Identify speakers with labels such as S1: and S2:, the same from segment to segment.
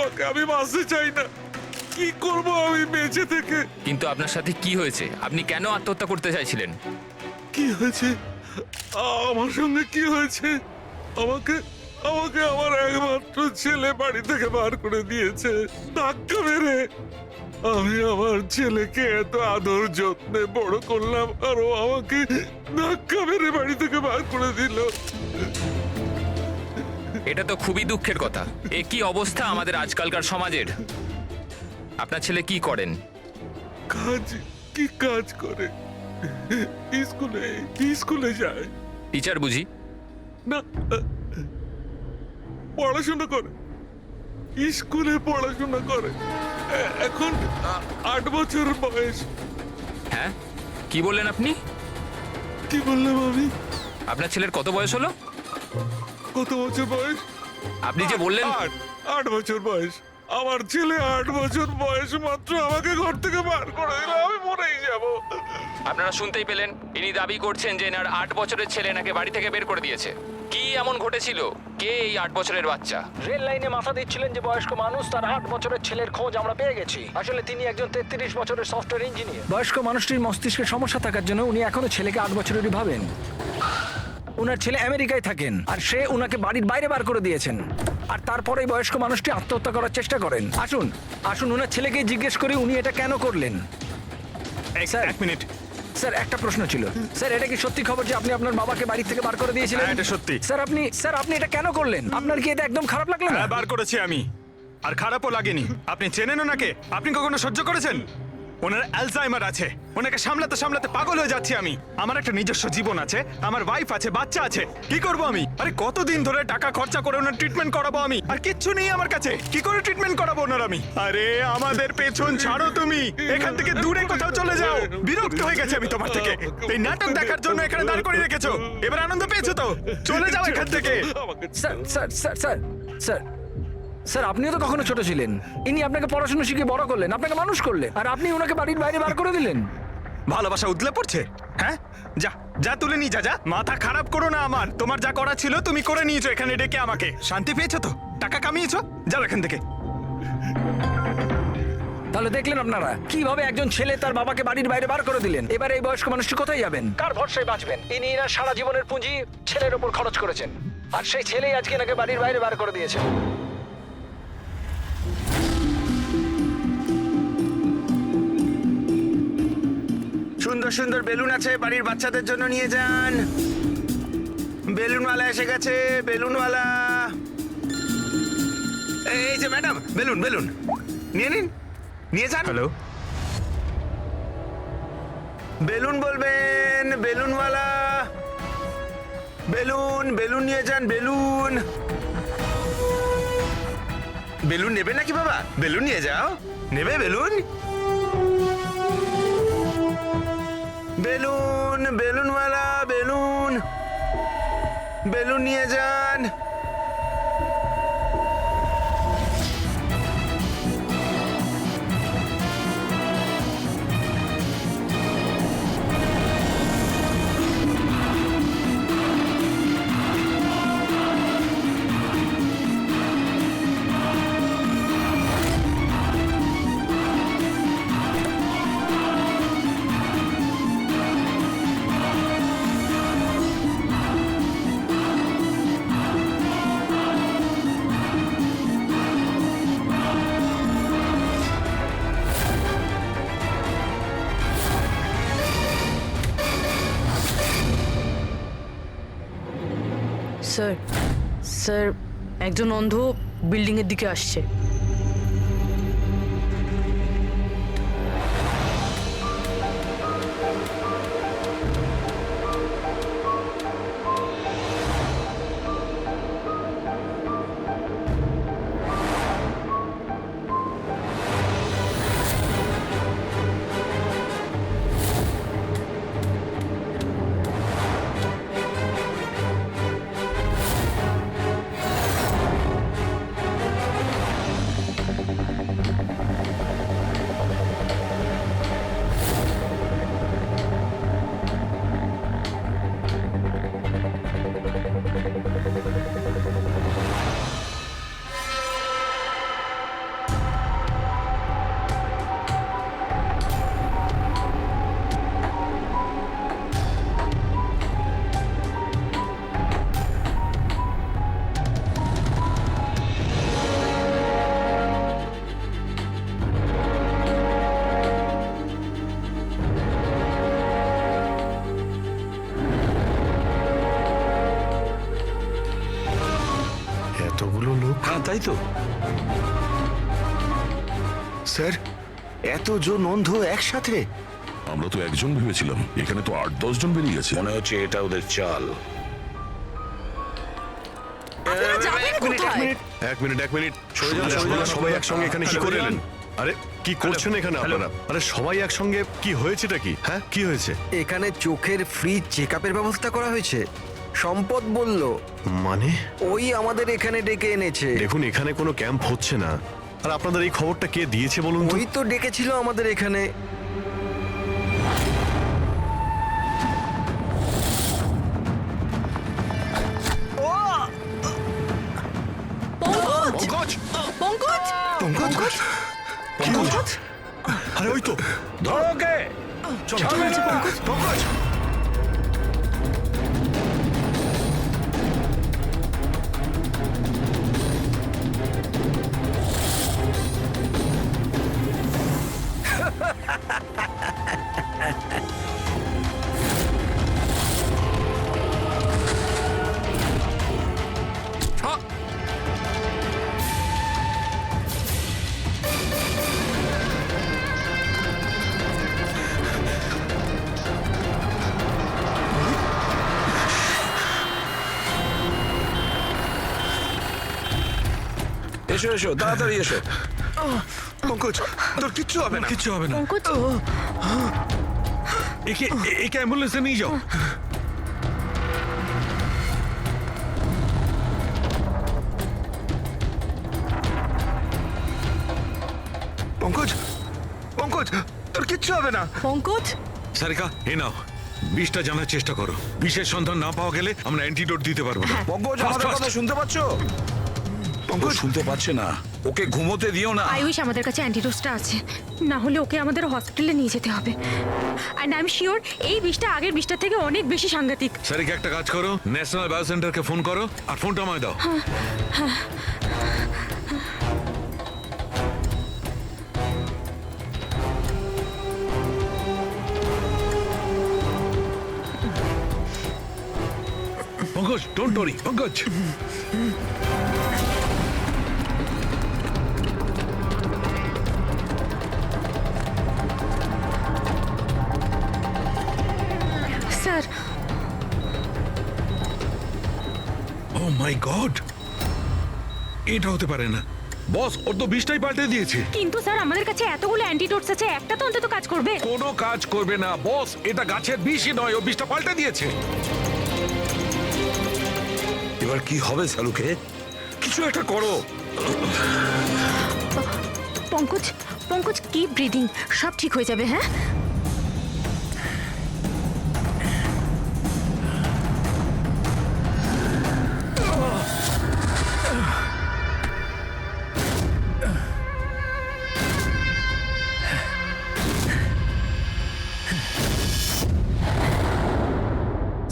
S1: আমাকে, আমি বাঁচতে চাই না। কি করব আমি বেঁচে থেকে?
S2: কিন্তু আপনার সাথে কি হয়েছে? আপনি কেন আত্মহত্যা করতে চাইছিলেন?
S1: কি হয়েছে? আমার সঙ্গে কি হয়েছে? আমাকে আমাকে আমার একমাত্র ছেলে বাড়ি থেকে বার করে দিয়েছে ধাক্কা মেরে। আমি আমার ছেলেকে এত আদর যত্নে বড় করলাম, আর ও আমাকে ধাক্কা মেরে বাড়ি থেকে বার করে দিল।
S2: এটা তো খুবই দুঃখের কথা। এ কি অবস্থা আমাদের আজকালকার সমাজের। আপনার ছেলে কি করেন?
S1: কাজ? কি কাজ করে? স্কুলে স্কুলে যায়।
S2: টিচার বুঝি?
S1: না, পড়াশোনা করে, স্কুলে পড়াশোনা করে। এখন 8 বছর বয়স।
S2: হ্যাঁ, কি বললেন আপনি?
S1: কি বললাম আমি?
S2: আপনার ছেলের কত বয়স হলো?
S1: কত বছর বয়স?
S2: আপনি যে বললেন
S1: 8 বছর বয়স। আমার ছেলে 8 বছর বয়স মাত্র আমাকে ঘর থেকে বার করে দিল। আমি মরেই যাব।
S2: আপনারা শুনতেই পেলেন, ইনি দাবি করছেন যে এনার 8 বছরের ছেলে নাকি বাড়ি থেকে বের করে দিয়েছে। কি এমন ঘটেছিল? কে এই 8 বছরের বাচ্চা?
S3: রেল লাইনে মাথা দিচ্ছিলেন যে বয়স্ক মানুষ, তার 8 বছরের ছেলের খোঁজ আমরা পেয়ে গেছি। আসলে তিনি একজন 33 বছরের সফটওয়্যার ইঞ্জিনিয়ার। বয়স্ক মানুষটির মস্তিষ্কের সমস্যা থাকার জন্য উনি এখনো ছেলেকে 8 বছরেরই ভাবেন। উনার ছেলে আমেরিকায় থাকেন, আর সে উনাকে বাড়ির বাইরে বার করে দিয়েছেন। আর তারপরেই বয়স্ক মানুষটি আত্মহত্যা করার চেষ্টা করেন। আসুন আসুন উনার ছেলেকে জিজ্ঞেস করি উনি এটা কেন করলেন। Sir,
S4: 1 minute.
S3: স্যার একটা প্রশ্ন ছিল। স্যার, এটা কি সত্যি খবর যে আপনি আপনার বাবাকে বাড়ি থেকে বার করে দিয়েছিলেন?
S4: হ্যাঁ, এটা সত্যি।
S3: স্যার আপনি এটা কেন করলেন? আপনার কি এটা একদম খারাপ লাগলো না?
S4: হ্যাঁ, বার করেছি আমি, আর খারাপও লাগেনি। আপনি চেনেন ওনাকে? আপনি কখনো সহ্য করেছেন? ওনার অ্যালজাইমার আছে, ওনাকে সামলাতে সামলাতে পাগল হয়ে যাচ্ছি আমি। আমার একটা নিজস্ব জীবন আছে, আমার ওয়াইফ আছে, বাচ্চা আছে। কি করব আমি? আরে কতদিন ধরে টাকা খরচা করে ওনার ট্রিটমেন্ট করাবো আমি, আর কিচ্ছু নেই আমার কাছে। কি করে ট্রিটমেন্ট করাবো ওনার আমি? আরে আমাদের পেছন ছাড়ো তুমি, এখান থেকে দূরে কোথাও চলে যাও। বিরক্ত হয়ে গেছি আমি তোমার থেকে। এই নাটক দেখার জন্য এখানে দাঁড় করিয়ে রেখেছো। এবার আনন্দ পেয়েছো তো? চলে যাও এখান থেকে।
S3: Sir sir sir sir sir sir আপনিও তো কখনো ছোট ছিলেন। ইনি আপনাকে পড়াশোনা শিখিয়ে বড় করলেন, আপনাকে মানুষ করলেন, আর আপনি ওনাকে বাড়ির বাইরে বার করে দিলেন।
S4: ভালোবাসা উতলে পড়ছে? হ্যাঁ, যা যা তুলে নিয়ে যা, যা। মাথা খারাপ করো না আমার। তোমার যা করা ছিল তুমি করে নিয়েছো এখানে ডেকে আমাকে। শান্তি পেয়েছো তো? টাকা কামিয়েছো? যাও এখান থেকে।
S3: তাহলে দেখলেন আপনারা কিভাবে একজন ছেলে তার বাবাকে বাড়ির বাইরে বার করে দিলেন। এবার এই বয়স্ক মানুষটি কোথায় যাবেন? কার ভরসায় বাঁচবেন? ইনি এনার সারা জীবনের পুঁজি ছেলের ওপর খরচ করেছেন, আর সেই ছেলেই আজকে এনাকে বাড়ির বাইরে বার করে দিয়েছে।
S5: সুন্দর সুন্দর বেলুন আছে, বাড়ির বাচ্চাদের জন্য নিয়ে যান। বেলুনওয়ালা এসে গেছে, বেলুনওয়ালা। এই যে ম্যাডাম, বেলুন বেলুন নিয়ে নিন, নিয়ে যান।
S4: হ্যালো,
S5: বেলুন বলবেন, বেলুনওয়ালা। বেলুন বেলুন নিয়ে যান, বেলুন। বেলুন নেবে নাকি বাবা? বেলুন নিয়ে যাও। নেবে বেলুন? বেলুন বেলুনওয়ালা, বেলুন বেলুন নিয়ে যান।
S6: স্যার, স্যার একজন অন্ধ বিল্ডিং এর দিকে আসছে।
S1: হ্যাঁ তাই তো।
S5: স্যার এতজন অন্ধ একসাথে?
S7: আমরা তো একজন ভেবেছিলাম, এখানে তো 8-10 জন বেরিয়ে গেছে।
S8: মনে হচ্ছে এটা ওদের চাল।
S6: আপনারা যাবেন কোথায়?
S9: এক মিনিট আপনারা সবাই একসঙ্গে এখানে কি করে এলেন? আরে কি করছেন এখানে আপনারা? আরে সবাই একসঙ্গে কি হয়েছেটা কি? হ্যাঁ কি হয়েছে?
S10: এখানে চোখের ফ্রি চেকআপের ব্যবস্থা করা হয়েছে। সম্পদ বলল,
S9: মানে
S10: ওই আমাদের এখানে ডেকে এনেছে।
S9: দেখুন এখানে কোনো ক্যাম্প হচ্ছে না। আর আপনাদের এই খবরটা কে দিয়েছে বলুন তো?
S10: ওই তো ডেকেছিল আমাদের এখানে।
S6: পঙ্কজ! পঙ্কজ!
S5: পঙ্কজ পঙ্কজ
S9: আরে ওই তো
S1: ধরো ওকে।
S9: চলো
S5: পঙ্কজ
S1: এসো এসো, তাড়াতাড়ি এসো।
S5: পঙ্কজ তোর কিচ্ছু হবে না।
S1: কিচ্ছু হবে না।
S6: পঙ্কজ!
S1: একে অ্যাম্বুলেন্সে নিয়ে যাও।
S5: পঙ্কজ পঙ্কজ তোর কিচ্ছু হবে না।
S6: পঙ্কজ!
S1: সারিকা এ নাও, বিষটা জানার চেষ্টা করো। বিষের সন্ধান না পাওয়া গেলে আমরা অ্যান্টিডোট দিতে পারবো না।
S5: পঙ্কজ
S1: Fast,
S5: আমাদের
S1: fast.
S5: কথা শুনতে পাচ্ছ?
S1: পঙ্কজ শুনতে পাচ্ছে না, ওকে ঘুমোতে দিও না।
S11: আই উইশ আমাদের কাছে অ্যান্টিডোজটা আছে, না হলে ওকে আমাদের হসপিটালে নিয়ে যেতে হবে। অ্যান্ড আই এম শিওর এই বিষটা আগের বিষটার থেকে অনেক বেশি সাংঘাতিক।
S1: সারিকা একটা কাজ করো, ন্যাশনাল বায়ো সেন্টারকে ফোন করো আর ফোনটা আমায় দাও। Pankaj, don't worry Pankaj.
S11: Sir,
S1: oh my god, এটা হতে পারে না। বস, ওর তো বিষটাই পাল্টে দিয়েছে।
S11: কিন্তু স্যার আমাদের কাছে এতগুলো অ্যান্টিডোটস আছে, একটা তো অন্তত কাজ করবে।
S1: কোনো কাজ করবে না বস, এটা গাছের বিষই নয়, ও বিষটা পাল্টে দিয়েছে।
S8: এবার কি হবে সালুকে?
S1: কিছু একটা করো।
S11: পঙ্কজ, পঙ্কজ কিপ ব্রিদিং, সব ঠিক হয়ে যাবে। হ্যাঁ,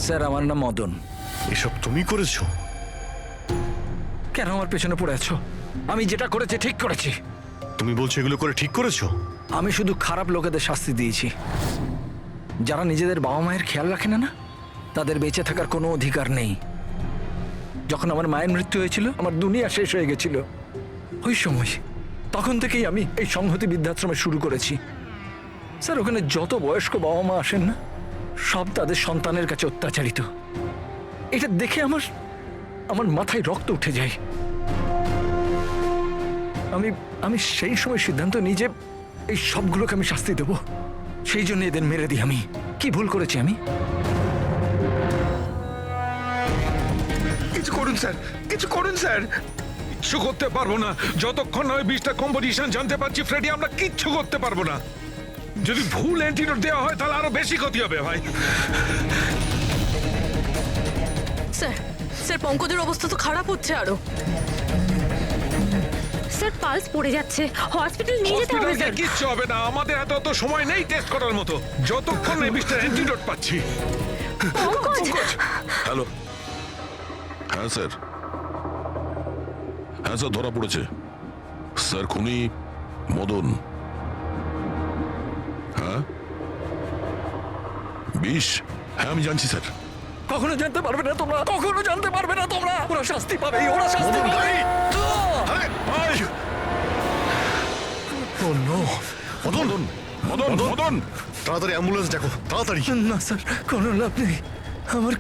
S3: স্যার আমার নাম মদন।
S9: এসব তুমি করেছো?
S3: কেন আমার পেছনে পড়ে আছো? আমি যেটা করেছি ঠিক করেছি।
S9: তুমি বলছো এগুলো করে ঠিক করেছো?
S3: আমি শুধু খারাপ লোকেদের শাস্তি দিয়েছি। যারা নিজেদের বাবা মায়ের খেয়াল রাখে না, তাদের বেঁচে থাকার কোনো অধিকার নেই। যখন আমার মায়ের মৃত্যু হয়েছিল, আমার দুনিয়া শেষ হয়ে গেছিল। ওই সময় তখন থেকেই আমি এই সংহতি বৃদ্ধাশ্রমে শুরু করেছি। স্যার, ওখানে যত বয়স্ক বাবা মা আসেন না, সব তাদের সন্তানের কাছে অত্যাচারিত। এটা দেখে আমার মাথায় রক্ত উঠে যায়। আমি সেই সময় সিদ্ধান্ত নিই যে এই সবগুলোকে আমি শাস্তি দেব। সেই জন্য এদের মেরে দিই। আমি কি ভুল করেছি? আমি
S5: কিছু করুন স্যার, কিছু করুন স্যার।
S1: কিচ্ছু করতে পারবো না যতক্ষণ না ওই বিষটা কম্পোজিশন জানতে পারছি। ফ্রেডি, আমরা কিচ্ছু করতে পারবো না। যদি ভুল অ্যান্টিডোট দেওয়া হয় তাহলে আরো বেশি ক্ষতি হবে ভাই।
S6: স্যার, স্যার পঙ্কজের অবস্থা তো খারাপ হচ্ছে আরো।
S11: স্যার পালস পড়ে যাচ্ছে, হসপিটাল নিয়ে যেতে হবে।
S1: হসপিটালে
S11: স্যার
S1: কিচ্ছু হবে না, আমাদের এত সময় নেই টেস্ট করার মতো। যতক্ষণ না এই বিষটা অ্যান্টিডোট পাচ্ছি।
S11: পঙ্কজ!
S7: হ্যালো, হ্যাঁ স্যার, হ্যাঁ স্যার, ধরা পড়েছে স্যার। খুনি মদন। হ্যাঁ, বিষ? হ্যাঁ আমি জানছি স্যার,
S3: কখনো জানতে পারবে না তোমরা, কখনো জানতে পারবে না তোমরা। ওরা শাস্তি পাবে, ওরা শাস্তি
S9: মদন,
S3: পাবে।
S9: গাড়ি! ও নো! মদন,
S7: মদন মদন
S9: তাড়াতাড়ি অ্যাম্বুলেন্স ডাকো, তাড়াতাড়ি।
S3: না স্যার, কোনো লাভ নেই। আমার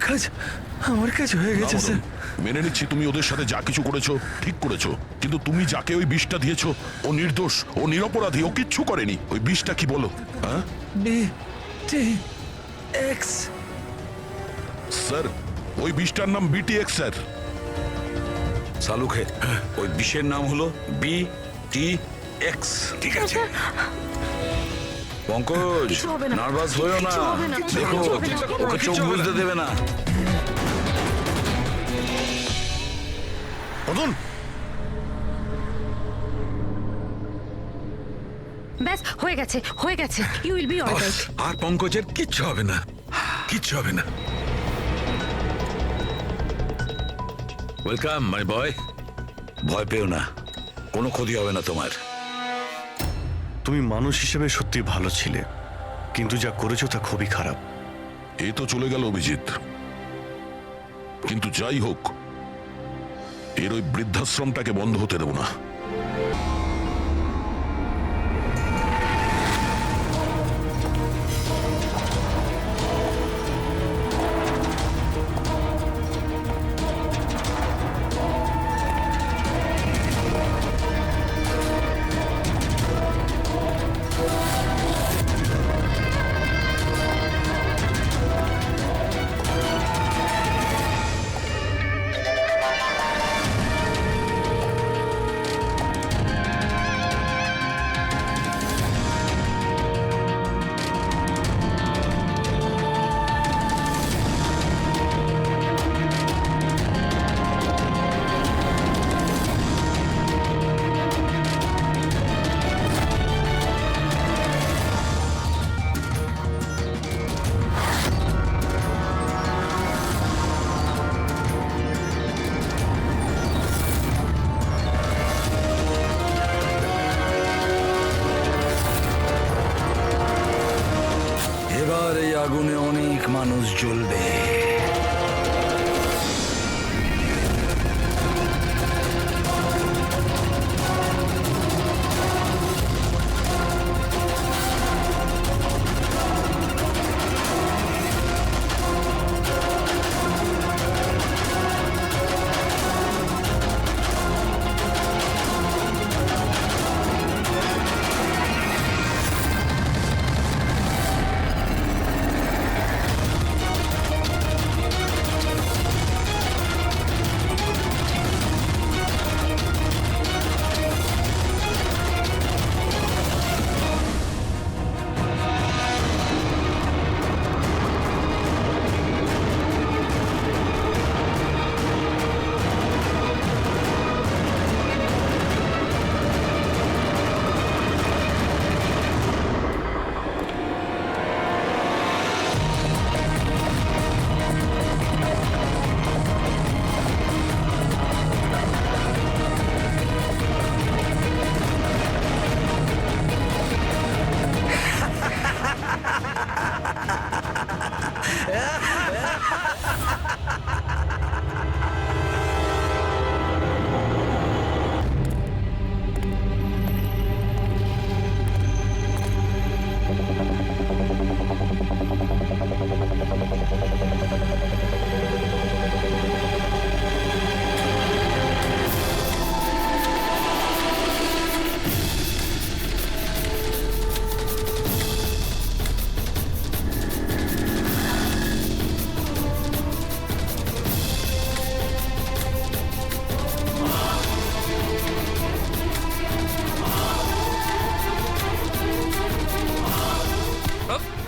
S3: কাজ হয়ে গেছে
S7: না,
S3: স্যার।
S7: মদন, মেনে নিচ্ছি তুমি ওদের সাথে যা কিছু করেছো ঠিক করেছো, কিন্তু তুমি যাকে ওই বিষটা দিয়েছো ও নির্দোষ, ও নিরপরাধী, ও কিচ্ছু করেনি। ওই বিষটা কি বলো? হ্যাঁ
S3: BTX।
S7: স্যার, ওই বিষটার নাম BTX স্যার।
S8: সালুখে ওই বিষের নাম হলো BTX। ঠিক আছে পঙ্কজ,
S6: কিছু হবে না।
S8: নার্ভাস হয়েও না।
S6: কিছু হবে না।
S8: দেখো
S6: কিছু হবে না।
S8: ওকে চোখ বুঝতে দেবে না।
S9: মদন,
S11: ব্যাস হয়ে গেছে, হয়ে গেছে। You will be alright.
S8: আর পঙ্কজের কিচ্ছু হবে না, কিচ্ছু হবে না। ওয়েলকাম মাই বয়, ভয় পেও না, কোনো ক্ষতি হবে না তোমার।
S9: তুমি মানুষ হিসেবে সত্যি ভালো ছিলে, কিন্তু যা করেছো তা খুবই খারাপ।
S7: এই তো চলে গেল অভিজিৎ, কিন্তু যাই হোক এর ওই বৃদ্ধাশ্রমটাকে বন্ধ হতে দেব না।
S3: এবার এই আগুনে অনেক মানুষ জ্বলবে।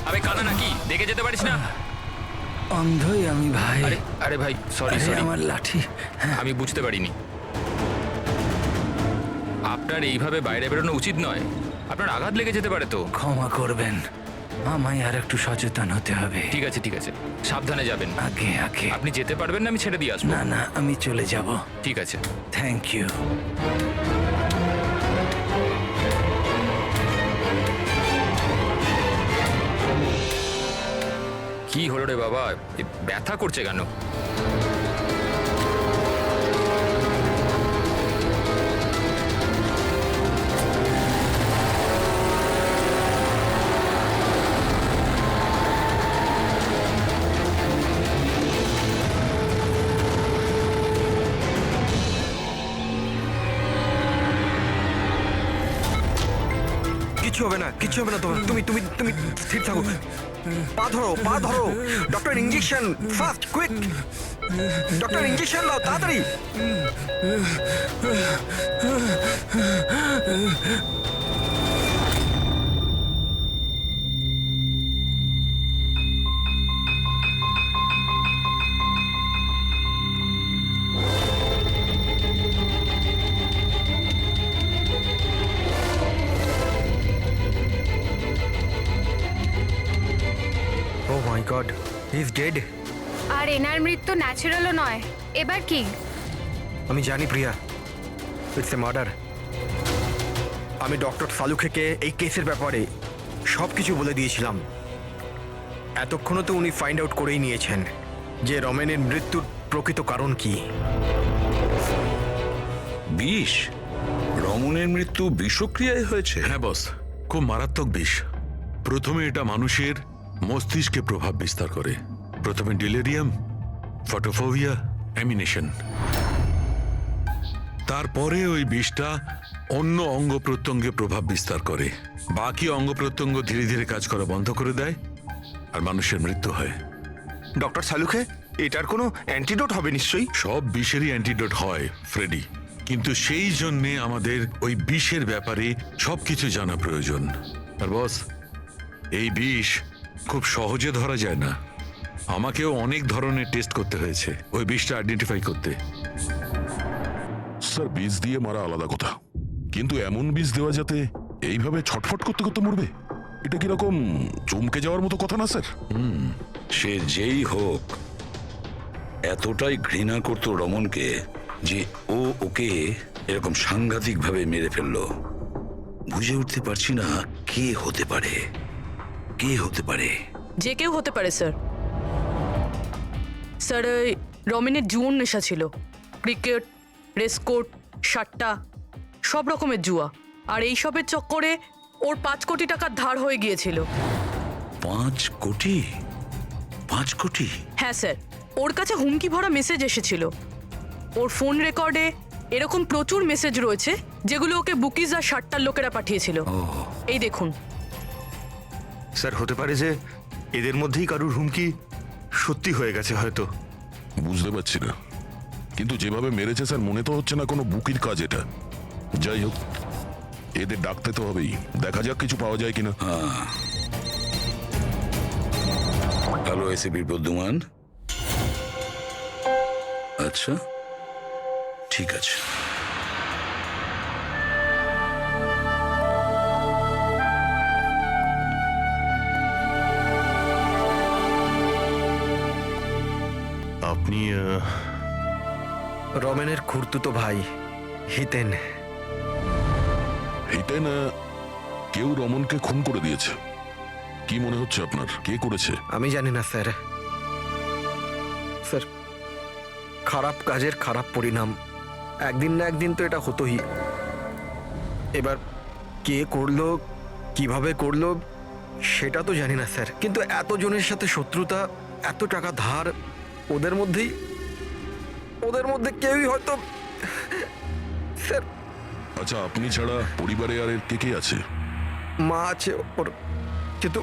S2: আবে কানা নাকি, দেখে যেতে পারিস না?
S3: অন্ধই আমি ভাই।
S2: আরে আরে ভাই, সরি
S3: আরে
S2: সরি,
S3: আমার লাঠি।
S2: আমি বুঝতে পারিনি। আপনার এইভাবে বাইরে বেরোনো উচিত নয়, আপনার আঘাত লেগে যেতে পারে তো।
S3: ক্ষমা করবেন, আমায় আর একটু সচেতন হতে হবে।
S2: ঠিক আছে ঠিক আছে, সাবধানে যাবেন।
S3: আগে আগে।
S2: আপনি যেতে পারবেন না, আমি ছেড়ে দিয়ে আসবো।
S3: না না, আমি চলে যাব।
S2: ঠিক আছে।
S3: Thank you.
S2: কি হলো রে বাবা, এ ব্যথা করছে কেন?
S10: কিচ্ছু হবে না, কিচ্ছু হবে না তোমার। তুমি তুমি তুমি স্থির থাকো। পা ধরো, পা ধরো। Doctor injection fast, quick. Doctor injection দাও তাড়াতাড়ি। ও my god, he is dead.
S11: আর এনার মৃত্যু ন্যাচারালও নয়। এবার কি?
S10: আমি জানি প্রিয়া, ইটস এ মার্ডার। আমি ডক্টর সালুখেকে এই কেসের ব্যাপারে সব কিছু বলে দিয়েছিলাম। এতক্ষণও তো উনি ফাইন্ড আউট করেই নিয়েছেন যে রমেনের মৃত্যুর প্রকৃত কারণ কি।
S8: বিষ? রমনের মৃত্যু বিষক্রিয়ায় হয়েছে?
S1: হ্যাঁ বস, খুব মারাত্মক বিষ। প্রথমে এটা মানুষের মস্তিষ্কে প্রভাব বিস্তার করে। প্রথমে ডিলেরিয়াম, ফটোফোবিয়া, অ্যামিনেশন। তারপরে ওই বিষটা অন্য অঙ্গ প্রত্যঙ্গে প্রভাব বিস্তার করে। বাকি অঙ্গ প্রত্যঙ্গ ধীরে ধীরে কাজ করা বন্ধ করে দেয় আর মানুষের মৃত্যু হয়।
S5: ডক্টর সালুখে, এটার কোনো অ্যান্টিডোট হবে নিশ্চয়ই?
S1: সব বিষেরই অ্যান্টিডোট হয় ফ্রেডি, কিন্তু সেই জন্যে আমাদের ওই বিষের ব্যাপারে সবকিছু জানা প্রয়োজন। আর বস, এই বিষ খুব সহজে ধরা যায় না। আমাকেও অনেক ধরনের টেস্ট করতে হয়েছে ওই বিষটা আইডেন্টিফাই করতে।
S7: স্যার, বীজ দিয়ে মারা আলাদা কথা, কিন্তু এমন বীজ দেওয়া যাতে এইভাবে ছটফট করতে করতে মরবে, এটা কিরকম চমকে যাওয়ার মতো কথা না স্যার?
S8: সে যেই হোক এতটাই ঘৃণা করতো রমনকে যে ও ওকে এরকম সাংঘাতিকভাবে মেরে ফেললো। বুঝে উঠতে পারছি না কে হতে পারে, কে হতে পারে।
S6: যে কেউ হতে পারে স্যার। স্যার, ওই রমেনের জুয়োর নেশা ছিল। ক্রিকেট, রেসকোর্ট, সাট্টা, সব রকমের জুয়া। আর এইসবের চক্করে ওর 5 কোটি টাকার ধার হয়ে গিয়েছিল।
S8: 5 কোটি? 5 কোটি?
S6: হ্যাঁ স্যার, ওর কাছে হুমকি ভরা মেসেজ এসেছিল। ওর ফোন রেকর্ডে এরকম প্রচুর মেসেজ রয়েছে যেগুলো ওকে বুকিজ আর সাট্টার লোকেরা পাঠিয়েছিল। এই দেখুন।
S5: স্যার, হতে পারে যে এদের মধ্যেই কারুর হুমকি সত্যি হয়ে গেছে হয়তো।
S7: বুঝতে পারছি না, কিন্তু যেভাবে মেরেছে স্যার, মনে তো হচ্ছে না কোনো বুকির কাজ এটা। যাই হোক, এদের ডাকতে তো হবেই, দেখা যাক কিছু পাওয়া যায় কিনা।
S8: Hello ACP Pradyuman. আচ্ছা, ঠিক আছে।
S9: আপনি
S10: রমেনের খুড়তুতো ভাই হিতেন।
S7: হিতেন, কেউ রমনকে খুন করে দিয়েছে। কি মনে হচ্ছে আপনার, কে করেছে?
S10: আমি জানি না স্যার। স্যার, খারাপ কাজের খারাপ পরিণাম। একদিন না একদিন তো এটা হতোই। এবার কে করলো, কিভাবে করলো সেটা তো জানি না স্যার, কিন্তু এতজনের সাথে শত্রুতা, এত টাকা ধার, ওদের মধ্যে কেউই হয়তো। স্যার,
S7: আচ্ছা, আপনি ছাড়া পরিবারে আর এর কে কে আছে?
S10: মা আছে ওর, কিন্তু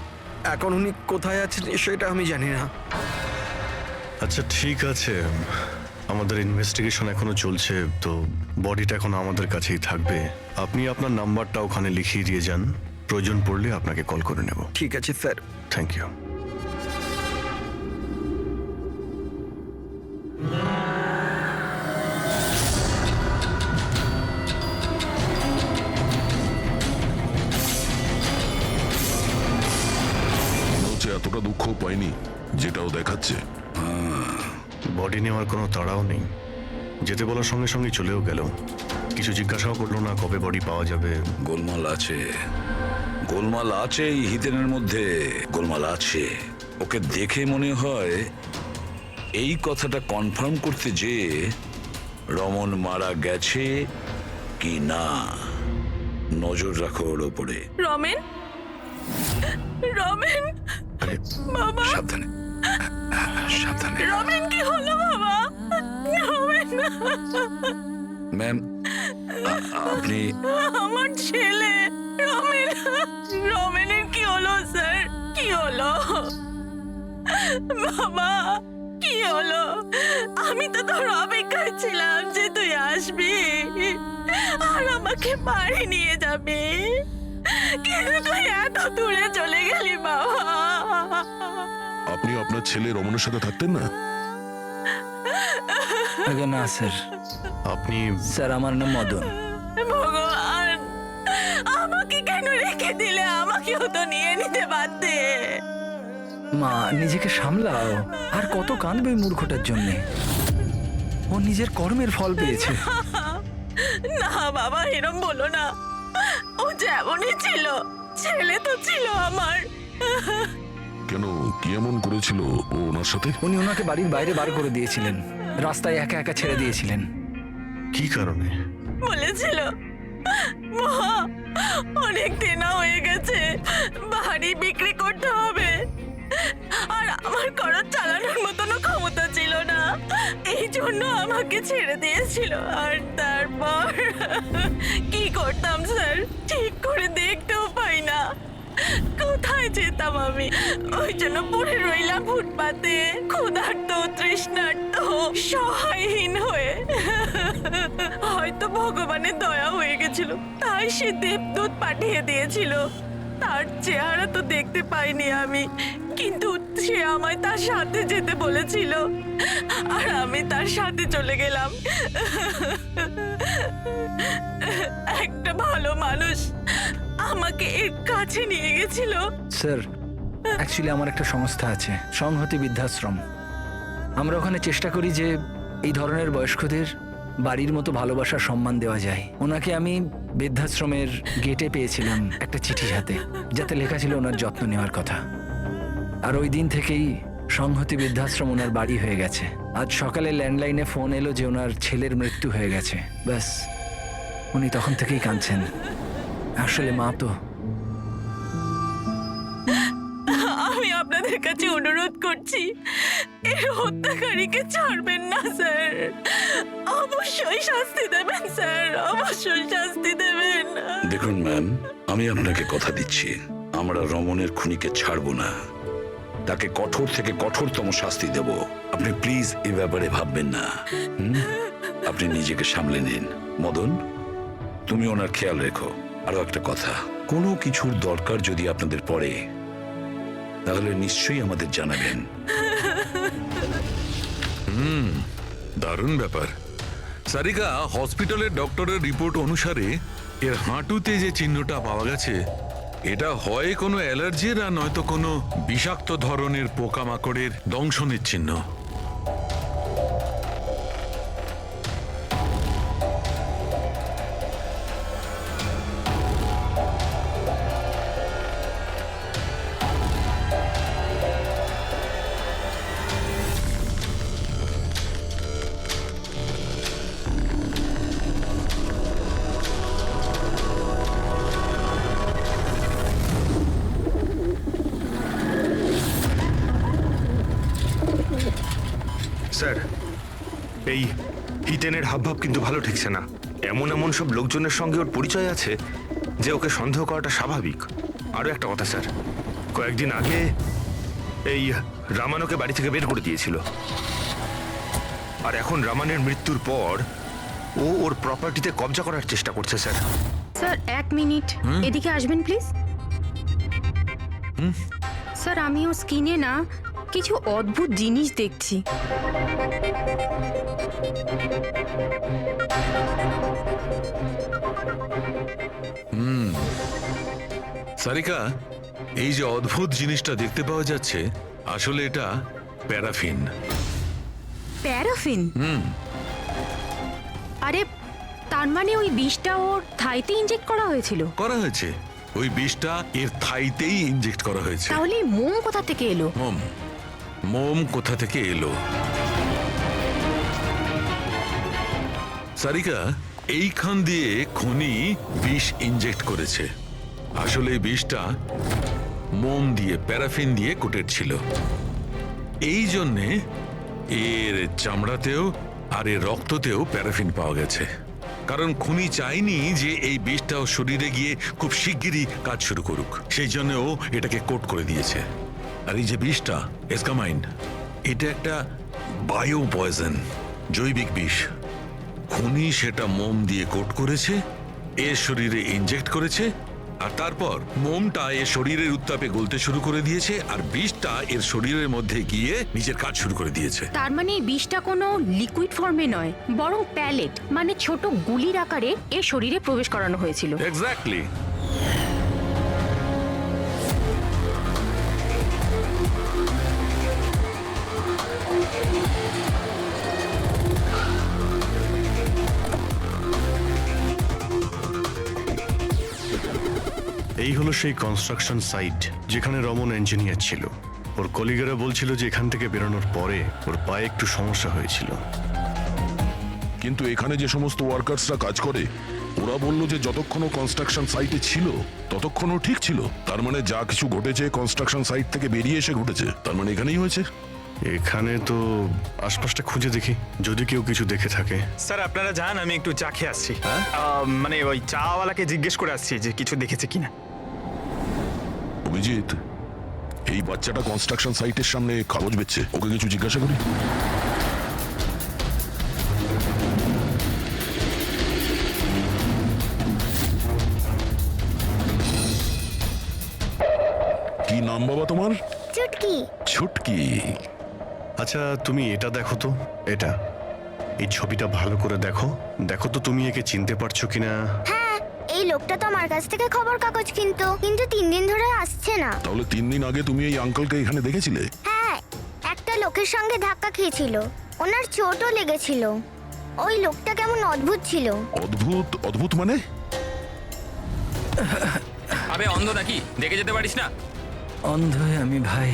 S10: এখন উনি কোথায় আছেন সেটা আমি জানি না।
S9: আচ্ছা ঠিক আছে, আমাদের ইনভেস্টিগেশন এখনো চলছে, তো বডিটা এখন আমাদের কাছেই থাকবে। আপনি আপনার নাম্বারটা ওখানে লিখিয়ে দিয়ে যান, প্রয়োজন পড়লে আপনাকে কল করে নেব।
S10: ঠিক আছে স্যার।
S9: Thank you.
S7: এতটা দুঃখ পাইনি যেটাও দেখাচ্ছে।
S9: বডি নেওয়ার কোনো তাড়াও নেই, যেতে বলার সঙ্গে সঙ্গে চলেও গেল। কিছু জিজ্ঞাসাও করলো না কবে বডি পাওয়া যাবে।
S8: গোলমাল আছে, গোলমাল আছে এই হিতেনের মধ্যে, গোলমাল আছে। ওকে দেখে মনে হয় এই কথাটা কনফার্ম করতে যে রমন মারা গেছে কি না। নজর রাখো ওর ওপরে।
S6: রমেন, রমেন, বাবা,
S8: সাবধানে সাবধানে।
S6: রমেন কি হলো বাবা? রমেন,
S8: ম্যাম আপনি
S6: আমার ছেলে রমেন, রমেনের কি হলো স্যার? কি হলো বাবা? কি হলো? আমি তো তোর অপেক্ষায় ছিলাম যে তুই আসবি আর আমাকে বাড়ি নিয়ে যাবি, কিন্তু তুই এত দূরে চলে গেলি বাবা।
S7: আপনি আপনার ছেলে রমনের সাথে থাকতেন না?
S3: আগে না স্যার,
S9: আপনি
S3: স্যার আমার নাম মদন।
S6: ভগবান, আমাকে কেন রেখে দিলে? আমাকেও তো নিয়ে নিতে পারতে।
S3: মা, নিজেকে সামলাও। আর কত কাঁদবে ওই মূর্খটার জন্যে? ও নিজের কর্মের ফল পেয়েছে।
S6: না বাবা, এরম বলো না। ও যেমনই ছিল, ছেলে তো ছিল আমার।
S7: কেন, কি এমন করেছিল ও ওনার সাথে?
S3: উনি ওনাকে বাড়ির বাইরে বার করে দিয়েছিলেন, রাস্তায় একা একা ছেড়ে দিয়েছিলেন।
S9: কি কারণে?
S6: বলেছিল, মা অনেক দিন হয়ে গেছে, বাড়ি বিক্রি করতে হবে, আর আমার খরচ চালানোর মতনও ক্ষমতা ছিল না, এই জন্য আমাকে ছেড়ে দিয়েছিল। আর তারপর কি করতাম স্যার, ঠিক করে দেখতেও পাই না, কোথায় যেতাম আমি? ওই জন্য পড়ে রইলাম ফুটপাতে, ক্ষুধার্ত, তৃষ্ণার্ত, সহায়হীন হয়ে। হয়তো ভগবানের দয়া হয়ে গেছিল, তাই সে দেবদূত পাঠিয়ে দিয়েছিল। তার চেহারা তো দেখতে পাইনি আমি, কিন্তু সে আমায় তার সাথে যেতে বলেছিল, আর আমি তার সাথে চলে গেলাম। একটা ভালো মানুষ আমাকে এর কাছে নিয়ে গেছিল।
S3: স্যার, অ্যাকচুয়ালি আমার একটা সংস্থা আছে, সংহতি বৃদ্ধাশ্রম। আমরা ওখানে চেষ্টা করি যে এই ধরনের বয়স্কদের বাড়ির মতো ভালোবাসার সম্মান দেওয়া যায়। ওনাকে আমি বৃদ্ধাশ্রমের গেটে পেয়েছিলাম একটা চিঠি হাতে, যাতে লেখা ছিল ওনার যত্ন নেওয়ার কথা। আর ওই দিন থেকেই সংহতি বৃদ্ধাশ্রম ওনার বাড়ি হয়ে গেছে। আজ সকালে ল্যান্ডলাইনে ফোন এলো যে ওনার ছেলের মৃত্যু হয়ে গেছে। ব্যাস, উনি তখন থেকেই কাঁদছেন। আসলে মা তো।
S6: আমি আপনাদের কাছে অনুরোধ করছি, এর হত্যাকারীকে ছাড়বেন না স্যার, অবশ্যই শাস্তি দেবেন স্যার, অবশ্যই শাস্তি দেবেন।
S8: দেখুন ম্যাম, আমি আপনাকে কথা দিচ্ছি, আমরা রমনের খুনিকে ছাড়বো না, তাকে কঠোর থেকে কঠোরতম শাস্তি দেব। আপনি প্লিজ এই ব্যাপারে ভাববেন না। আপনি নিজেকে সামলে নিন। মদন, তুমি ওনার খেয়াল রেখো। আরো একটা কথা, কোনো কিছুর দরকার যদি আপনাদের পড়ে, তাহলে নিশ্চয়ই আমাদের জানাবেন।
S1: দারুণ ব্যাপার। সারিকা, হসপিটালের ডক্টরের রিপোর্ট অনুসারে এর হাঁটুতে যে চিহ্নটা পাওয়া গেছে, এটা হয় কোনো অ্যালার্জির আর নয়তো কোনো বিষাক্ত ধরনের পোকামাকড়ের দংশনের চিহ্ন।
S5: স্যার, এই হিতেনের হাবভাব কিন্তু ভালো ঠেকছে না। এমন এমন সব লোকজনের সঙ্গে ওর পরিচয় আছে যে ওকে সন্দেহ করাটা স্বাভাবিক। আরও একটা কথা স্যার, কয়েকদিন আগে এই রামানকে বাড়ি থেকে বের করে দিয়েছিল, আর এখন রামানের মৃত্যুর পর ও ওর প্রপার্টিতে কবজা করার চেষ্টা করছে স্যার।
S11: স্যার, এক মিনিট এদিকে আসবেন প্লিজ। স্যার, আমি ওর স্কিনে না কিছু অদ্ভুত জিনিস দেখছি।
S1: সারিকা, এই যে অদ্ভুত জিনিসটা দেখতে পাওয়া যাচ্ছে, আসলে এটা প্যারাফিন।
S11: প্যারাফিন? আরে, তার মানে ওই বিষটা ওর থাইতে ইনজেক্ট করা হয়েছিল?
S1: করা হয়েছে,
S12: ওই বিষটা এর থাইতেই ইনজেক্ট করা হয়েছে।
S11: তাহলে এই মোম কোথা থেকে এলো?
S12: মোম কোথা থেকে এলো? সারিকা, এইখান দিয়ে খনি বিষ ইনজেক্ট করেছে। আসলে এই বিষটা মোম দিয়ে, প্যারাফিন দিয়ে কোটেড ছিল। এই জন্যে এর চামড়াতেও আর এর রক্ততেও প্যারাফিন পাওয়া গেছে। কারণ খুনি চায়নি যে এই বিষটাও শরীরে গিয়ে খুব শিগগিরই কাজ শুরু করুক, সেই জন্য ও এটাকে কোট করে দিয়েছে। আর এই যে বিষটা এসকামাইন, এটা একটা বায়ো পয়জন, জৈবিক বিষ। খুনি সেটা মোম দিয়ে কোট করেছে, এর শরীরে ইনজেক্ট করেছে, আর তারপর মোমটা এর শরীরের উত্তাপে গলতে শুরু করে দিয়েছে, আর বিষটা এর শরীরের মধ্যে গিয়ে নিজের কাজ শুরু করে দিয়েছে।
S11: তার মানে এই বিষটা কোনো লিকুইড ফর্মে নয়, বরং প্যালেট মানে ছোট গুলির আকারে এর শরীরে প্রবেশ করানো হয়েছিল।
S12: এক্স্যাক্টলি।
S9: এই হলো সেই কনস্ট্রাকশন সাইট যেখানে রমন ইঞ্জিনিয়ার ছিল। ওর কলিগেরা বলছিল যে এখান থেকে বেরোনোর পরে ওর পায়ে একটু সমস্যা হয়েছিল।
S7: কিন্তু এখানে যে সমস্ত ওয়ার্কার্সরা কাজ করে ওরা বলল যে যতক্ষণ কনস্ট্রাকশন সাইটে ছিল ততক্ষণও ঠিক ছিল। তার মানে যা কিছু ঘটেছে কনস্ট্রাকশন সাইট থেকে বেরিয়ে এসে ঘটেছে, তার মানে এখানেই হয়েছে।
S9: এখানে তো আশপাশটা খুঁজে দেখি যদি কেউ কিছু দেখে থাকে।
S4: স্যার আপনারা যান, আমি একটু চা খেয়ে আসছি। মানে ওই চাওয়ালাকে জিজ্ঞেস করে আসছি যে কিছু দেখেছে কিনা।
S7: অভিজিৎ, এই বাচ্চাটা কনস্ট্রাকশন সাইটের সামনে কাগজ বেচছে, ওকে কিছু জিজ্ঞাসা করি। কি নাম বাবা তোমার?
S13: চুটকি।
S7: ছুটকি।
S9: আচ্ছা তুমি এটা দেখো তো, এটা এই ছবিটা ভালো করে দেখো, দেখো তো তুমি একে চিনতে পারছো কিনা।
S13: হ্যাঁ, এই লোকটা তো আমার কাছ থেকে খবর কাগজ কিন্তু 3 দিন ধরে আসছে না।
S7: তাহলে 3 দিন আগে তুমি এই আঙ্কেলকে এখানে দেখেছিলে?
S13: হ্যাঁ, একটা লোকের সঙ্গে ধাক্কা খেয়েছিল, ওনার চোটও লেগেছিল। ওই লোকটা কেমন অদ্ভুত ছিল।
S7: অদ্ভুত? অদ্ভুত মানে?
S2: আবে অন্ধ নাকি, দেখে যেতে পারিস না?
S3: অন্ধ হয়ে আমি ভাই।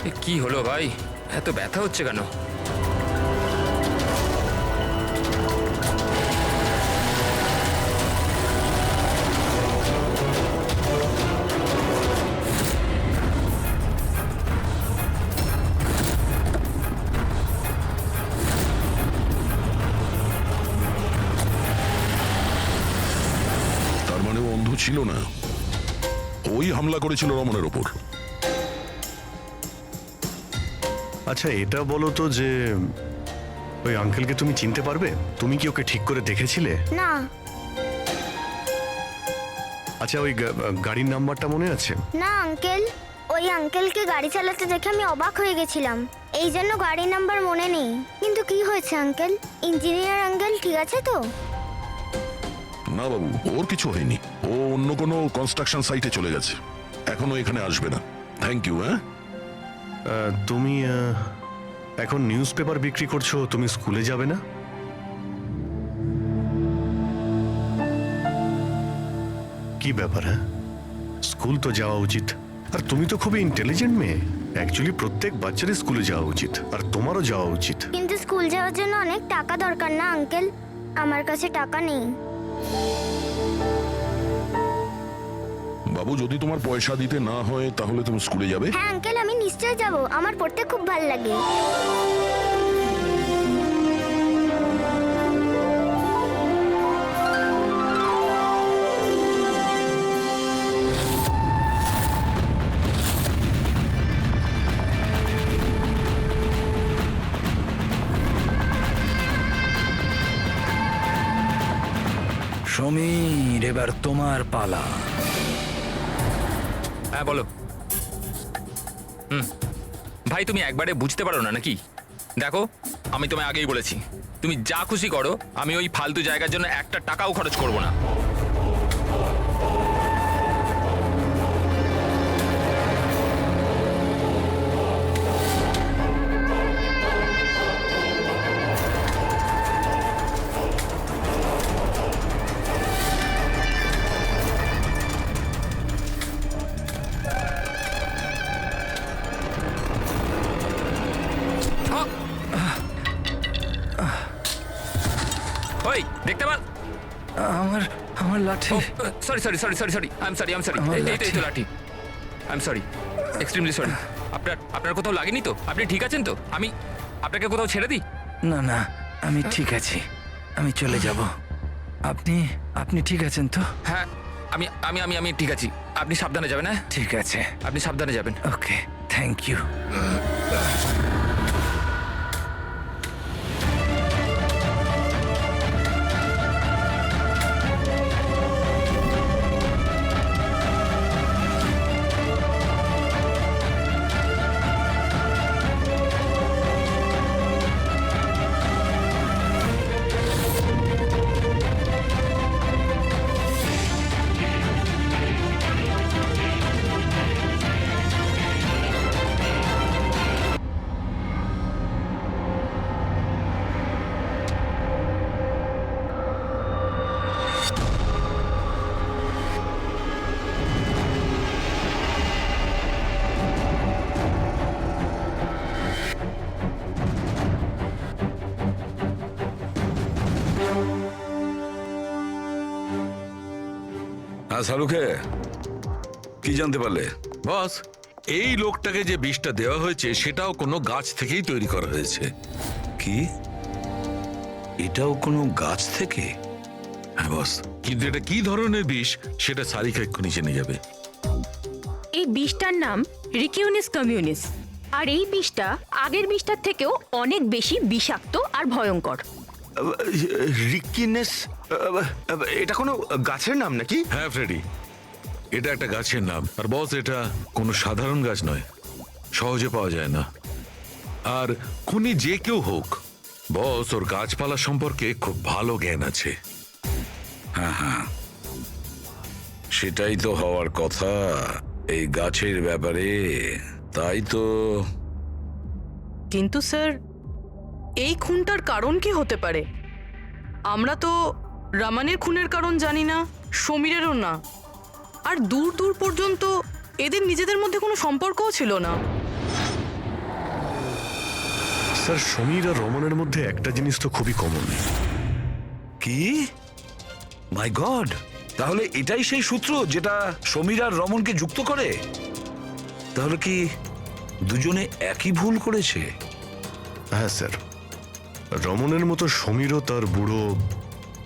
S2: এ কি হলো ভাই, এত ব্যথা হচ্ছে কেন?
S7: তার মানে ও অন্ধ ছিল না, ওই হামলা করেছিল রমনের ওপর।
S9: আচ্ছা এটা বলো তো যে ওই আঙ্কেলকে তুমি চিনতে পারবে? তুমি কি ওকে ঠিক করে দেখেছিলে?
S13: না।
S9: আচ্ছা ওই গাড়ির নাম্বারটা মনে আছে?
S13: না আঙ্কেল, ওই আঙ্কেলকে গাড়ি চালাতে দেখে আমি অবাক হয়ে গেছিলাম, এই জন্য গাড়ির নাম্বার মনে নেই। কিন্তু কি হয়েছে আঙ্কেল? ইঞ্জিনিয়ার আঙ্কেল ঠিক আছে তো?
S7: না বাবু, ওর কিছু হয়নি, ও অন্য কোনো কনস্ট্রাকশন সাইটে চলে গেছে, এখনো এখানে আসবে না। Thank you. হ্যাঁ
S9: তুমি এখন নিউজ পেপার বিক্রি করছো, তুমি স্কুলে যাবে না? কি ব্যাপার? হ্যাঁ, স্কুল তো যাওয়া উচিত। আর তুমি তো খুবই ইন্টেলিজেন্ট মেয়ে, অ্যাকচুয়ালি প্রত্যেক বাচ্চারই স্কুলে যাওয়া উচিত, আর তোমারও যাওয়া উচিত।
S13: কিন্তু স্কুল যাওয়ার জন্য অনেক টাকা দরকার না আঙ্কেল? আমার কাছে টাকা নেই।
S7: বাবু, যদি তোমার পয়সা দিতে না হয় তাহলে তুমি স্কুলে যাবে?
S13: হ্যাঁ আঙ্কেল, আমি নিশ্চয়ই যাব, আমার পড়তে খুব ভালো লাগে।
S3: সমীর, এবার তোমার পালা।
S2: হ্যাঁ বলো। ভাই তুমি একবারে বুঝতে পারো না নাকি? দেখো, আমি তোমায় আগেই বলেছি, তুমি যা খুশি করো, আমি ওই ফালতু জায়গার জন্য একটা টাকাও খরচ করব না। ওই দেখতে পাল।
S3: আমার আমার লাঠি।
S2: Sorry sorry sorry sorry sorry I am sorry
S3: আমার
S2: এই তো লাঠি। I am sorry, extremely sorry. আপনার কোথাও লাগেনি তো? আপনি ঠিক আছেন তো? আমি আপনাকে কোথাও ছেড়ে দিই?
S3: না না, আমি ঠিক আছি, আমি চলে যাব। আপনি আপনি ঠিক আছেন তো?
S2: হ্যাঁ, আমি আমি আমি আমি ঠিক আছি। আপনি সাবধানে যাবেন। হ্যাঁ
S3: ঠিক আছে,
S2: আপনি সাবধানে যাবেন।
S3: ওকে, থ্যাংক ইউ।
S8: হ্যাঁ শাহরুখে, কি জানতে পারলে?
S12: বস, এই লোকটাকে যে বিষটা দেওয়া হয়েছে সেটাও কোনো গাছ থেকেই তৈরি করা হয়েছে।
S8: কি এটাও কোনো গাছ থেকে?
S12: হ্যাঁ বস, কিন্তু এটা কি ধরনের বিষ সেটা সারিকা এক্ষুনি জেনে যাবে।
S11: এই বিষটার নাম রিকিউনিস কমিউনিস, আর এই বিষটা আগের বিষটার থেকেও অনেক বেশি বিষাক্ত আর ভয়ঙ্কর।
S5: রিকিনেস, এটা কোনো গাছের নাম নাকি?
S12: হ্যাঁ ফ্রেডি, এটা একটা গাছের নাম। আর বস, এটা কোনো সাধারণ গাছ নয়, সহজে পাওয়া যায় না। আর খুনি যে কেউ হোক, বস ওর গাছপালা সম্পর্কে খুব ভালো জ্ঞান আছে।
S8: হ্যাঁ হ্যাঁ, সেটাই তো হওয়ার কথা এই গাছের ব্যাপারে। তাই তো।
S6: কিন্তু স্যার, এই খুনটার কারণ কি হতে পারে? আমরা তো রামানের খুনের কারণ জানি না, সমীরেরও না, আর দূর দূর পর্যন্ত এদের নিজেদের মধ্যে কোনো সম্পর্কও ছিল না।
S9: স্যার, সমীর আর রমনের মধ্যে একটা জিনিস তো খুবই কমন।
S8: কি? মাই গড, তাহলে এটাই সেই সূত্র যেটা সমীর আর রমনকে যুক্ত করে? তাহলে কি দুজনে একই ভুল করেছে?
S9: হ্যাঁ স্যার, রমনের মতো সমীরও তার বুড়ো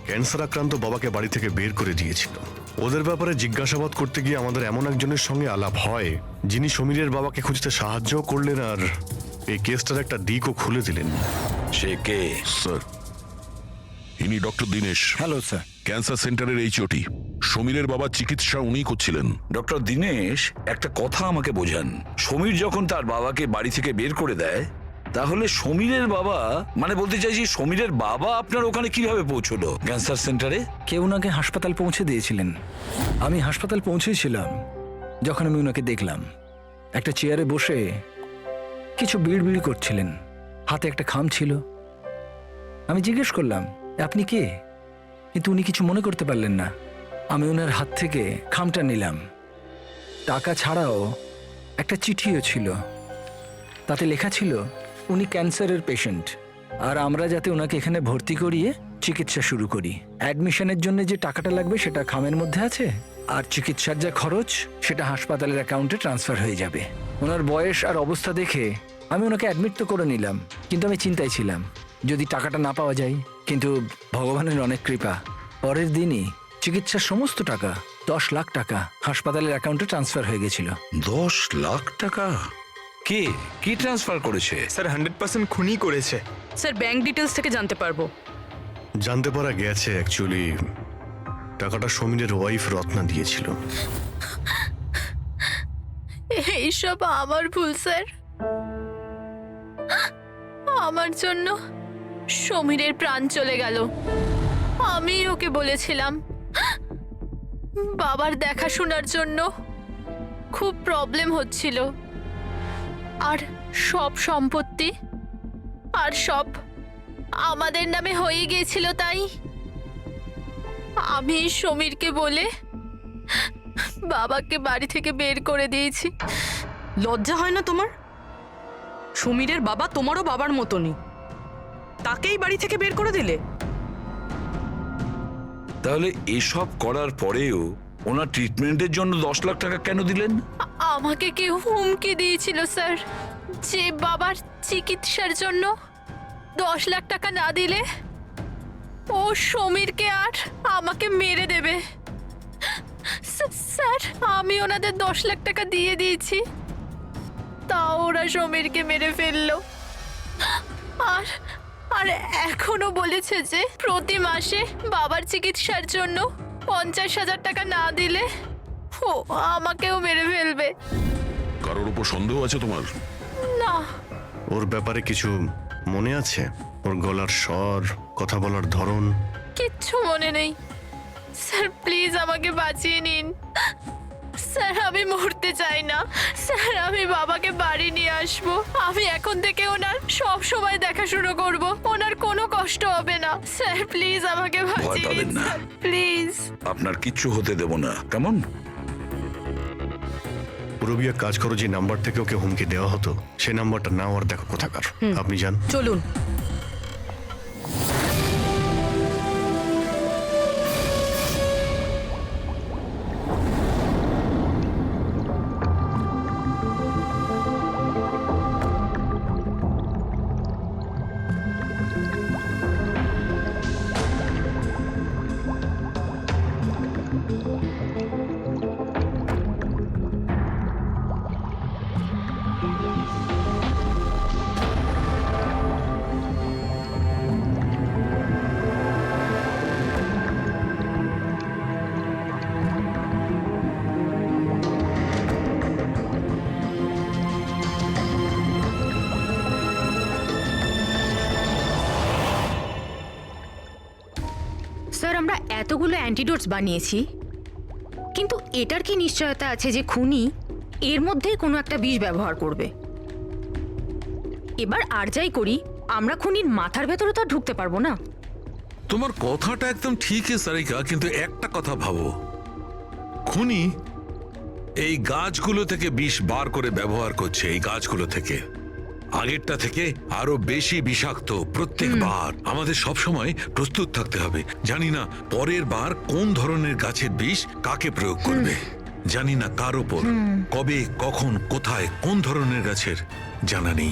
S9: ক্যান্সার আক্রান্ত বাবাকে বাড়ি থেকে বের করে দিয়েছিল। ওদের ব্যাপারে জিজ্ঞাসাবাদ করতে গিয়ে আমাদের এমন একজনের সঙ্গে আলাপ হয়, যিনি সমীরের বাবাকে খুঁজতে সাহায্য করলেন আর এই কেসটার একটা দিকও খুলে দিলেন।
S8: সে কে?
S7: স্যার, ইনি doctor Dinesh.
S3: Hello sir.
S7: Cancer সেন্টারের এইচওটি। সমীরের বাবার চিকিৎসা উনিই করছিলেন।
S8: ডক্টর দীনেশ, একটা কথা আমাকে বোঝান। সমীর যখন তার বাবাকে বাড়ি থেকে বের করে দেয়, তাহলে সমীরের বাবা, মানে বলতে চাইছি সমীরের বাবা আপনার ওখানে কিভাবে পৌঁছলো ক্যান্সার সেন্টারে?
S3: কেউ ওনাকে হাসপাতাল পৌঁছে দিয়েছিলেন। আমি হাসপাতাল পৌঁছেছিলাম যখন আমি ওনাকে দেখলাম একটা চেয়ারে বসে কিছু বিড়বিড় করছিলেন, হাতে একটা খাম ছিল। আমি জিজ্ঞেস করলাম, আপনি কে? কিন্তু উনি কিছু মনে করতে পারলেন না। আমি ওনার হাত থেকে খামটা নিলাম। টাকা ছাড়াও একটা চিঠিও ছিল, তাতে লেখা ছিল উনি ক্যান্সারের পেশেন্ট, আর আমরা যাতে ওনাকে এখানে ভর্তি করিয়ে চিকিৎসা শুরু করি। অ্যাডমিশনের জন্য যে টাকাটা লাগবে সেটা খামের মধ্যে আছে, আর চিকিৎসার যা খরচ সেটা হাসপাতালের অ্যাকাউন্টে ট্রান্সফার হয়ে যাবে। ওনার বয়স আর অবস্থা দেখে আমি ওনাকে অ্যাডমিট তো করে নিলাম, কিন্তু আমি চিন্তায় ছিলাম যদি টাকাটা না পাওয়া যায়। কিন্তু ভগবানের অনেক কৃপা, পরের দিনই চিকিৎসার সমস্ত টাকা 10 লাখ টাকা হাসপাতালের অ্যাকাউন্টে ট্রান্সফার হয়ে গেছিল।
S8: 10 লাখ টাকা? কে কি ট্রান্সফার করেছে?
S4: স্যার 100% খুনি করেছে।
S6: স্যার, ব্যাংক ডিটেলস থেকে জানতে পারবো?
S9: জানতে পারা গেছে অ্যাকচুয়ালি টাকাটা সমীরের ওয়াইফ রত্না দিয়েছিল।
S6: এইসব আমার ভুল স্যার। আমার জন্য সমীরের প্রাণ চলে গেল। আমি ওকে বলেছিলাম বাবার দেখাশোনার জন্য খুব প্রবলেম হচ্ছিল, আর সব সম্পত্তি আর সব আমাদের নামে হয়ে গিয়েছিল। তাই আমি সমীরকে বলে বাবাকে বাড়ি থেকে বের করে দিয়েছি। লজ্জা হয় না তোমার? সমীরের বাবা তোমারও বাবার মতনই, তাকেই বাড়ি থেকে বের করে দিলে।
S8: তাহলে এসব করার পরেও ওনার ট্রিটমেন্টের জন্য 10 লাখ টাকা কেন দিলেন?
S6: আমাকে কেউ হুমকি দিয়েছিল স্যার, যে বাবার চিকিৎসার জন্য 10 লাখ টাকা না দিলে ও সমীরকে আর আমাকে মেরে দেবে। স্যার, আমি ওনাদের 10 লাখ টাকা দিয়ে দিয়েছি, তাও ওরা সমীরকে মেরে ফেললো। আর আর এখনো বলেছে যে প্রতি মাসে বাবার চিকিৎসার জন্য 50,000 টাকা না দিলে ও আমাকেও মেরে ফেলবে।
S7: কারোর উপর সন্দেহ আছে তোমার?
S6: না।
S9: ওর ব্যাপারে কিছু মনে আছে? ওর গলার স্বর, কথা বলার ধরন?
S6: কিচ্ছু মনে নেই স্যার, প্লিজ আমাকে বাঁচিয়ে নিন স্যার। আমি মরতে চাই না স্যার, আমি বাবাকে বাড়ি নিয়ে আসবো। আমি এখন থেকে ওনার সব সময় দেখাশুনো করব, ওনার কোনো কষ্ট হবে না স্যার। প্লিজ আমাকে বাঁচিয়ে
S8: পাবেন
S6: নিন
S8: না।
S6: Sir, please.
S8: আপনার কিচ্ছু হতে দেব না, কেমন?
S9: পুরবিয়া, কাজ করো, যে নাম্বার থেকে ওকে হুমকি দেওয়া হতো সে নাম্বারটা নাও আর দেখো কোথাকার। আপনি যান।
S11: চলুন। স্যার, আমরা এতগুলো অ্যান্টিডোটস বানিয়েছি, কিন্তু এটার কি নিশ্চয়তা আছে যে খুনি এর মধ্যেই কোনো একটা বিষ ব্যবহার করবে? এবার আর যাই করি, আমরা খুনির মাথার ভেতরে তো আর ঢুকতে পারবো না।
S12: তোমার কথাটা একদম ঠিকই সারিকা, কিন্তু একটা কথা ভাবো, খুনি এই গাছগুলো থেকে বিষ বার করে ব্যবহার করছে, এই গাছগুলো থেকে আগেরটা থেকে আরো বেশি বিষাক্ত প্রত্যেকবার। আমাদের সব সময় প্রস্তুত থাকতে হবে। জানি না পরের বার কোন ধরনের গাছের বিষ কাকে প্রয়োগ করবে, জানি না কার ওপর, কবে, কখন, কোথায়, কোন ধরনের গাছের জানা নেই।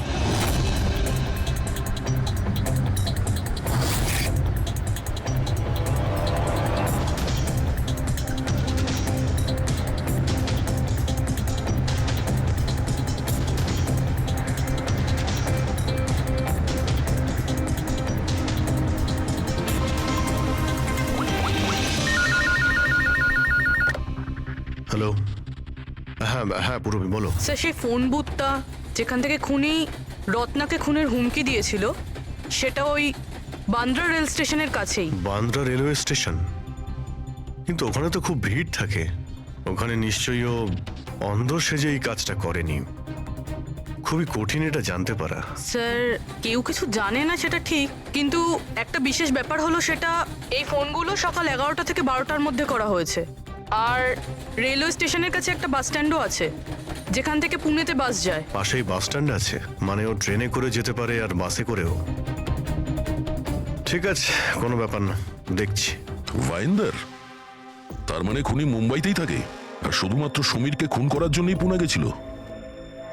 S9: হ্যালো। হ্যাঁ হ্যাঁ, পুরবি বলো।
S14: স্যার, সেই ফোন বুথটা যেখান থেকে খুনি রত্নাকে খুনের হুমকি দিয়েছিল সেটা ওই বান্দ্রা রেল স্টেশনের কাছেই।
S9: Bandra railway station? কিন্তু ওখানে তো খুব ভিড় থাকে, ওখানে নিশ্চয়ই ও অন্ধ সেজে এই কাজটা করেনি। খুবই কঠিন এটা জানতে পারা।
S14: স্যার, কেউ কিছু জানে না সেটা ঠিক, কিন্তু একটা বিশেষ ব্যাপার হলো সেটা এই ফোনগুলো সকাল 11টা থেকে 12টার মধ্যে করা হয়েছে। আর রেলওয়ে স্টেশনের কাছে একটা বাস স্ট্যান্ডও আছে যেখান থেকে পুনেতে বাস যায়।
S9: পাশেই বাস স্ট্যান্ড আছে, মানে ও ট্রেনে করে যেতে পারে আর বাসে করেও। ঠিক আছে, কোনো ব্যাপার না, দেখছি।
S7: ভাইন্দার, তার মানে খুনি মুম্বাইতেই থাকে আর শুধুমাত্র সমীরকে খুন করার জন্যই পুনা গেছিল?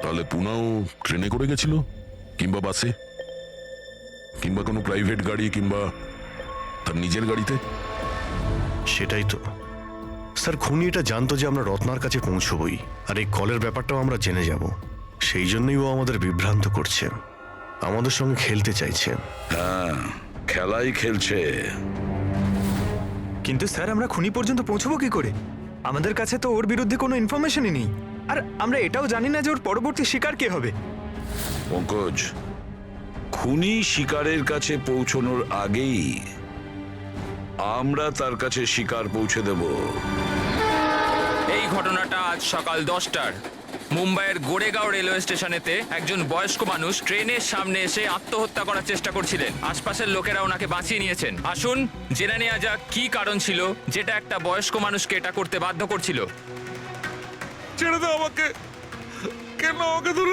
S7: তাহলে পুনাও ট্রেনে করে গেছিল, কিংবা বাসে, কিংবা কোনো প্রাইভেট গাড়ি, কিংবা তার নিজের গাড়িতে।
S9: সেটাই তো স্যার, খুনি এটা জানতো যে আমরা রত্নার কাছে পৌঁছবই, আর এই কলের ব্যাপারটাও আমরা জেনে যাব। সেই জন্যই ও আমাদের বিভ্রান্ত করছে, আমাদের সঙ্গে খেলতে চাইছে।
S8: হ্যাঁ, খেলাই খেলছে।
S4: কিন্তু স্যার, আমরা খুনি পর্যন্ত পৌঁছবো কি করে? আমাদের কাছে তো ওর বিরুদ্ধে কোনো ইনফরমেশনই নেই, আর আমরা এটাও জানি না যে ওর পরবর্তী শিকার কে হবে।
S8: পঙ্কজ, খুনি শিকারের কাছে পৌঁছানোর আগেই আমরা তার কাছে শিকার পৌঁছে দেব।
S2: এই ঘটনাটা আজ সকাল 10টার মুম্বাইয়ের গোরেগাঁও রেলওয়ে স্টেশনেতে একজন বয়স্ক মানুষ ট্রেনের সামনে এসে আত্মহত্যা করার চেষ্টা করছিলেন। আশপাশের লোকেরা ওনাকে বাঁচিয়ে নিয়েছেন। আসুন জেনে নেওয়া যাক কি কারণ ছিল যেটা একটা বয়স্ক মানুষকে এটা করতে বাধ্য করছিল।
S1: ছেড়ে দাও আমাকে, কেন আমাকে ধরে